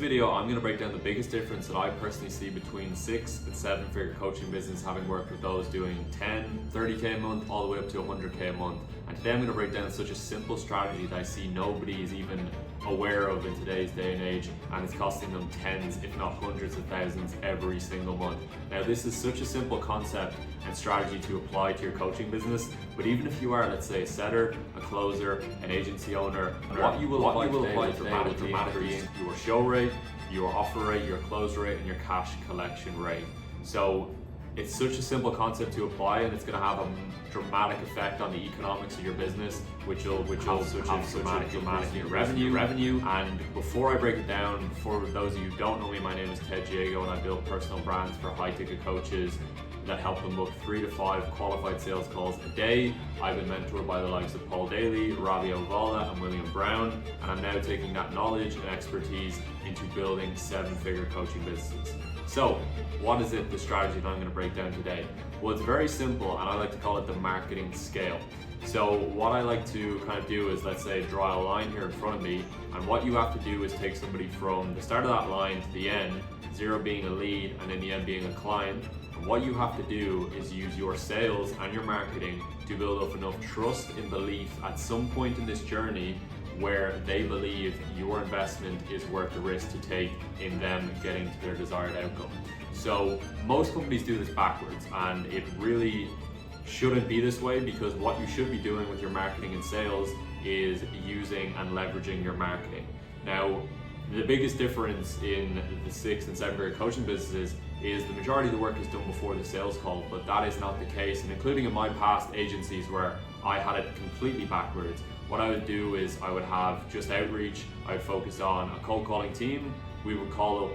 Video, I'm going to break down the biggest difference that I personally see between 6 and 7 figure coaching business, having worked with those doing 10, 30k a month, all the way up to 100k a month. And today I'm going to break down such a simple strategy that I see nobody is even aware of in today's day and age, and it's costing them tens, if not hundreds of thousands every single month. Now, this is such a simple concept and strategy to apply to your coaching business, but even if you are, let's say, a setter, a closer, an agency owner, what you will apply today will dramatically increase your show rate, your offer rate, your close rate, and your cash collection rate. So it's such a simple concept to apply, and it's going to have a dramatic effect on the economics of your business, which will have dramatic revenue. And before I break it down, for those of you who don't know me, my name is Ted Diego, and I build personal brands for high-ticket coaches that help them book 3 to 5 qualified sales calls a day. I've been mentored by the likes of Paul Daly, Ravi Ovala, and William Brown, and I'm now taking that knowledge and expertise into building 7-figure coaching businesses. So, what is it, the strategy that I'm going to break down today? Well, it's very simple, and I like to call it the marketing scale. So what I like to kind of do is, let's say, draw a line here in front of me, and what you have to do is take somebody from the start of that line to the end, 0 being a lead and then the end being a client. And what you have to do is use your sales and your marketing to build up enough trust and belief at some point in this journey where they believe your investment is worth the risk to take in them getting to their desired outcome. So most companies do this backwards, and it really shouldn't be this way, because what you should be doing with your marketing and sales is using and leveraging your marketing. Now, the biggest difference in the 6 and 7 figure coaching businesses is the majority of the work is done before the sales call, but that is not the case. And including in my past agencies where I had it completely backwards, what I would do is I would have just outreach. I would focus on a cold calling team. We would call up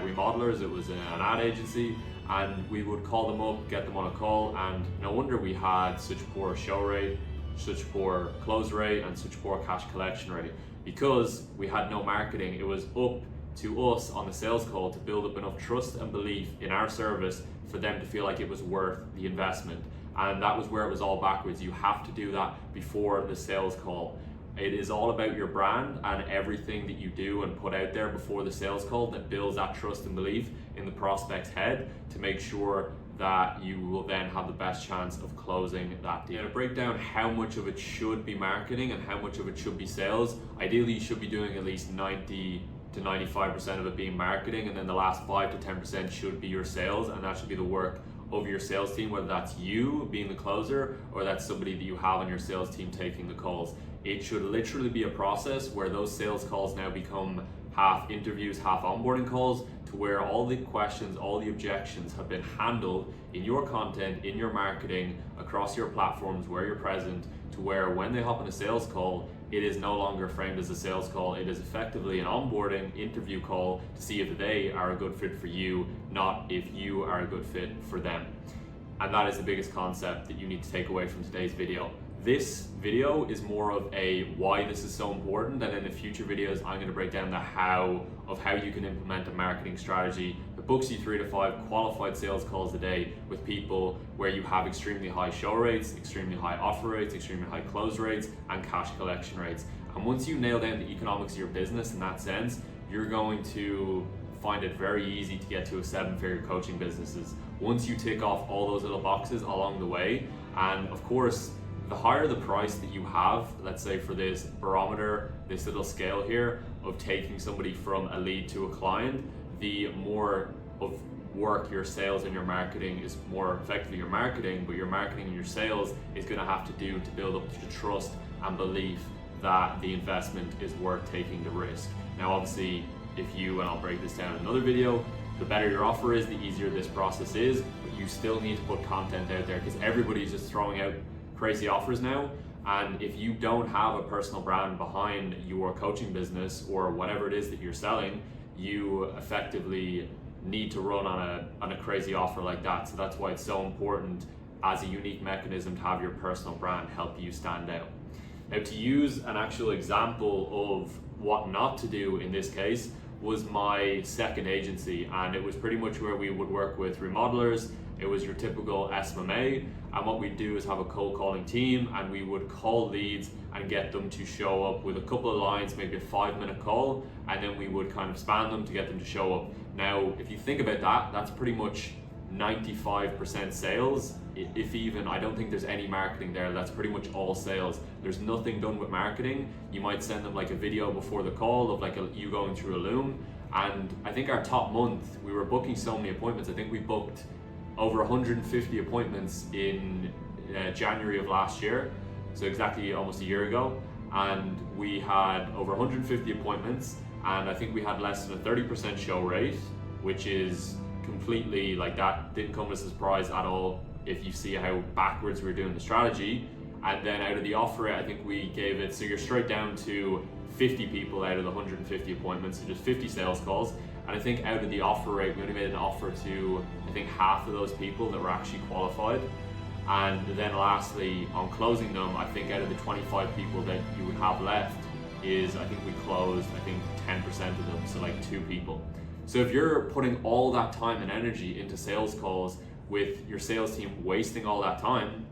remodelers. It was an ad agency, and we would call them up, get them on a call, and no wonder we had such poor show rate, such poor close rate, and such poor cash collection rate, because we had no marketing. It was up to us on the sales call to build up enough trust and belief in our service for them to feel like it was worth the investment. And that was where it was all backwards. You have to do that before the sales call. It is all about your brand and everything that you do and put out there before the sales call that builds that trust and belief in the prospect's head to make sure that you will then have the best chance of closing that deal. Now, to break down how much of it should be marketing and how much of it should be sales, ideally you should be doing at least 90 to 95% of it being marketing, and then the last 5 to 10% should be your sales, and that should be the work of your sales team, whether that's you being the closer or that's somebody that you have on your sales team taking the calls. It should literally be a process where those sales calls now become half interviews, half onboarding calls, to where all the questions, all the objections have been handled in your content, in your marketing, across your platforms where you're present, to where when they hop on a sales call, it is no longer framed as a sales call. It is effectively an onboarding interview call to see if they are a good fit for you, not if you are a good fit for them. And that is the biggest concept that you need to take away from today's video. This video is more of a why this is so important, and in the future videos I'm going to break down the how of how you can implement a marketing strategy that books you 3 to 5 qualified sales calls a day with people where you have extremely high show rates, extremely high offer rates, extremely high close rates, and cash collection rates. And once you nail down the economics of your business in that sense, you're going to find it very easy to get to a 7-figure coaching businesses once you tick off all those little boxes along the way. And of course, the higher the price that you have, let's say for this barometer, this little scale here of taking somebody from a lead to a client, the more of work your sales and your marketing is, more effectively your marketing, but your marketing and your sales is going to have to do to build up the trust and belief that the investment is worth taking the risk. Now obviously, if you, and I'll break this down in another video, the better your offer is, the easier this process is, but you still need to put content out there, because everybody's just throwing out crazy offers now. And if you don't have a personal brand behind your coaching business or whatever it is that you're selling, you effectively need to run on a crazy offer like that. So that's why it's so important as a unique mechanism to have your personal brand help you stand out. Now, to use an actual example of what not to do in this case was my second agency, and it was pretty much where we would work with remodelers it was your typical SMMA, and what we'd do is have a cold calling team, and we would call leads and get them to show up with a couple of lines, maybe a 5-minute call, and then we would kind of spam them to get them to show up. Now, if you think about that, that's pretty much 95% sales, if even. I don't think there's any marketing there. That's pretty much all sales. There's nothing done with marketing. You might send them like a video before the call of like you going through a loom. And I think our top month, we were booking so many appointments. I think we booked over 150 appointments in January of last year, so exactly almost a year ago. And we had over 150 appointments, and I think we had less than a 30% show rate, which is completely, like, that didn't come as a surprise at all if you see how backwards we were doing the strategy. And then out of the offer rate, I think we gave it, so you're straight down to 50 people out of the 150 appointments, so just 50 sales calls. And I think out of the offer rate, we only made an offer to, I think, half of those people that were actually qualified. And then lastly, on closing them, I think out of the 25 people that you would have left is, I think we closed, I think 10% of them, so like 2 people. So if you're putting all that time and energy into sales calls with your sales team wasting all that time,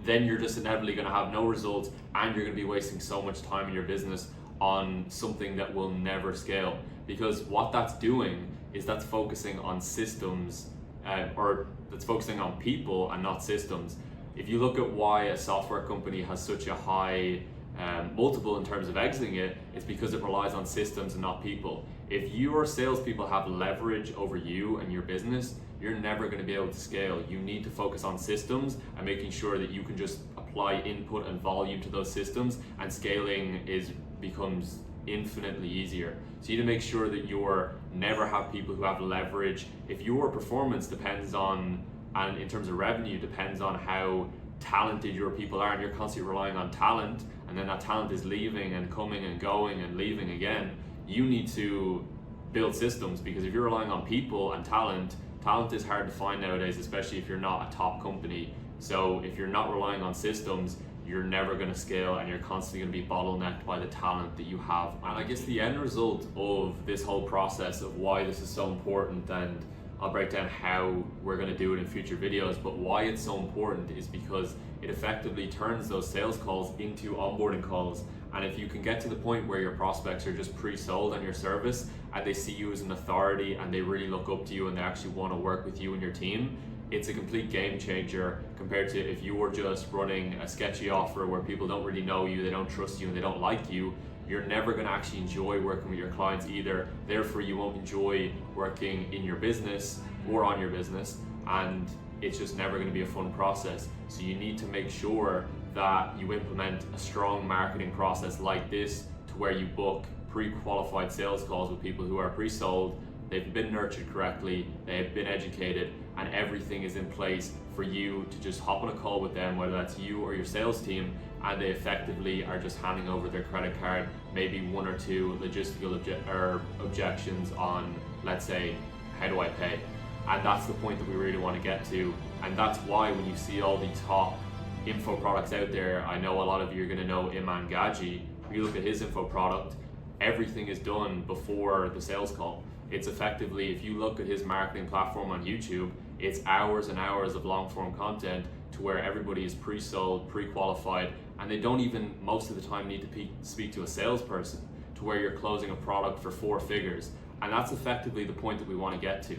then you're just inevitably going to have no results, and you're going to be wasting so much time in your business on something that will never scale. Because what that's doing is that's focusing on systems, or that's focusing on people and not systems. If you look at why a software company has such a high multiple in terms of exiting it, it's because it relies on systems and not people. If your salespeople have leverage over you and your business, you're never going to be able to scale. You need to focus on systems and making sure that you can just apply input and volume to those systems, and scaling becomes infinitely easier. So you need to make sure that you're never have people who have leverage. If your performance depends on, and in terms of revenue, depends on how talented your people are, and you're constantly relying on talent, and then that talent is leaving and coming and going and leaving again, you need to build systems. Because if you're relying on people and talent is hard to find nowadays, especially if you're not a top company. So if you're not relying on systems, you're never going to scale, and you're constantly going to be bottlenecked by the talent that you have. And I guess the end result of this whole process of why this is so important, and I'll break down how we're going to do it in future videos, but why it's so important is because it effectively turns those sales calls into onboarding calls. And if you can get to the point where your prospects are just pre-sold on your service, and they see you as an authority, and they really look up to you, and they actually want to work with you and your team, it's a complete game changer compared to if you were just running a sketchy offer where people don't really know you, they don't trust you, and they don't like you. You're never going to actually enjoy working with your clients either. Therefore, you won't enjoy working in your business or on your business, and it's just never going to be a fun process. So you need to make sure that you implement a strong marketing process like this, to where you book pre-qualified sales calls with people who are pre-sold, they've been nurtured correctly, they've been educated, and everything is in place for you to just hop on a call with them, whether that's you or your sales team, and they effectively are just handing over their credit card, maybe 1 or 2 logistical objections on, let's say, how do I pay? And that's the point that we really want to get to. And that's why when you see all the top info products out there, I know a lot of you are going to know Iman Gadzhi. If you look at his info product, everything is done before the sales call. It's effectively, if you look at his marketing platform on YouTube, it's hours and hours of long form content to where everybody is pre-sold, pre-qualified, and they don't even most of the time need to speak to a salesperson, to where you're closing a product for 4 figures. And that's effectively the point that we want to get to.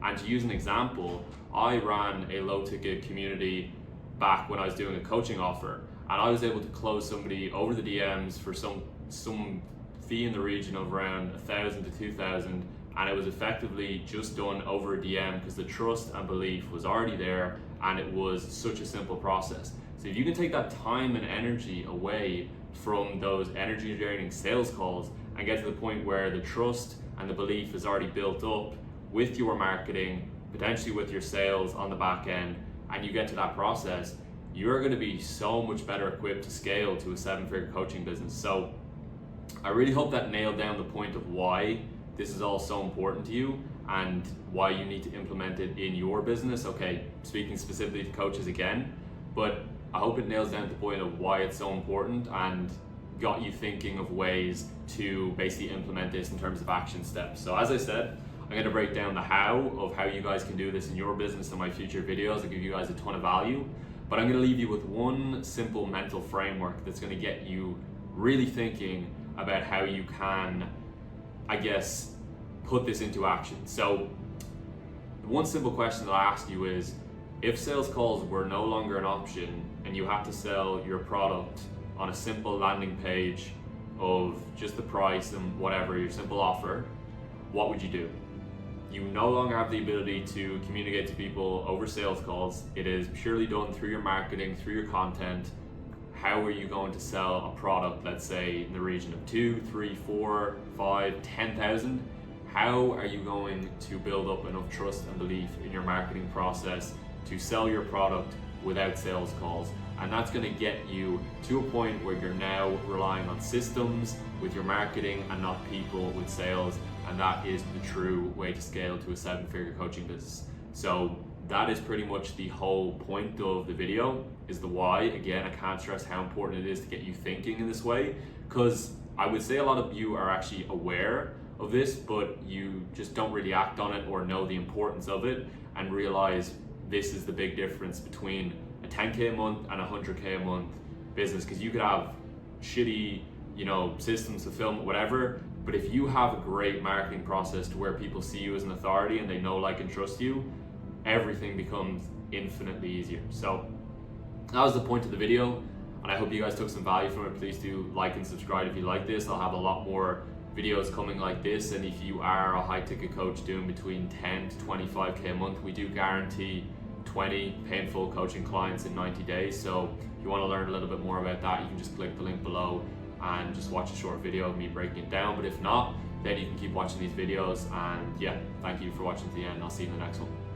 And to use an example, I ran a low ticket community back when I was doing a coaching offer, and I was able to close somebody over the DMs for some fee in the region of around 1,000 to 2,000, and it was effectively just done over a DM because the trust and belief was already there, and it was such a simple process. So if you can take that time and energy away from those energy draining sales calls and get to the point where the trust and the belief is already built up with your marketing, potentially with your sales on the back end, and you get to that process, you're going to be so much better equipped to scale to a 7-figure coaching business. So I really hope that nailed down the point of why this is all so important to you and why you need to implement it in your business. Okay, speaking specifically to coaches again, but I hope it nails down the point of why it's so important and got you thinking of ways to basically implement this in terms of action steps. So as I said, I'm going to break down the how of how you guys can do this in your business in my future videos. I'll give you guys a ton of value, but I'm going to leave you with one simple mental framework that's going to get you really thinking about how you can, I guess, put this into action. So one simple question that I ask you is, if sales calls were no longer an option and you had to sell your product on a simple landing page of just the price and whatever, your simple offer, what would you do? You no longer have the ability to communicate to people over sales calls. It is purely done through your marketing, through your content. How are you going to sell a product, let's say in the region of 2, 3, 4, 5, 10,000? How are you going to build up enough trust and belief in your marketing process to sell your product without sales calls? And that's going to get you to a point where you're now relying on systems with your marketing and not people with sales. And that is the true way to scale to a 7-figure coaching business. So that is pretty much the whole point of the video, is the why. Again, I can't stress how important it is to get you thinking in this way, because I would say a lot of you are actually aware of this, but you just don't really act on it or know the importance of it and realize this is the big difference between a 10K a month and a 100K a month business. Because you could have shitty, systems, fulfillment, whatever, but if you have a great marketing process to where people see you as an authority and they know, like, and trust you, everything becomes infinitely easier. So that was the point of the video, and I hope you guys took some value from it. Please do like and subscribe if you like this. I'll have a lot more videos coming like this, and if you are a high ticket coach doing between 10 to 25K a month, we do guarantee 20 painful coaching clients in 90 days. So if you want to learn a little bit more about that, you can just click the link below and just watch a short video of me breaking it down. But if not, then you can keep watching these videos. And yeah, thank you for watching to the end. I'll see you in the next one.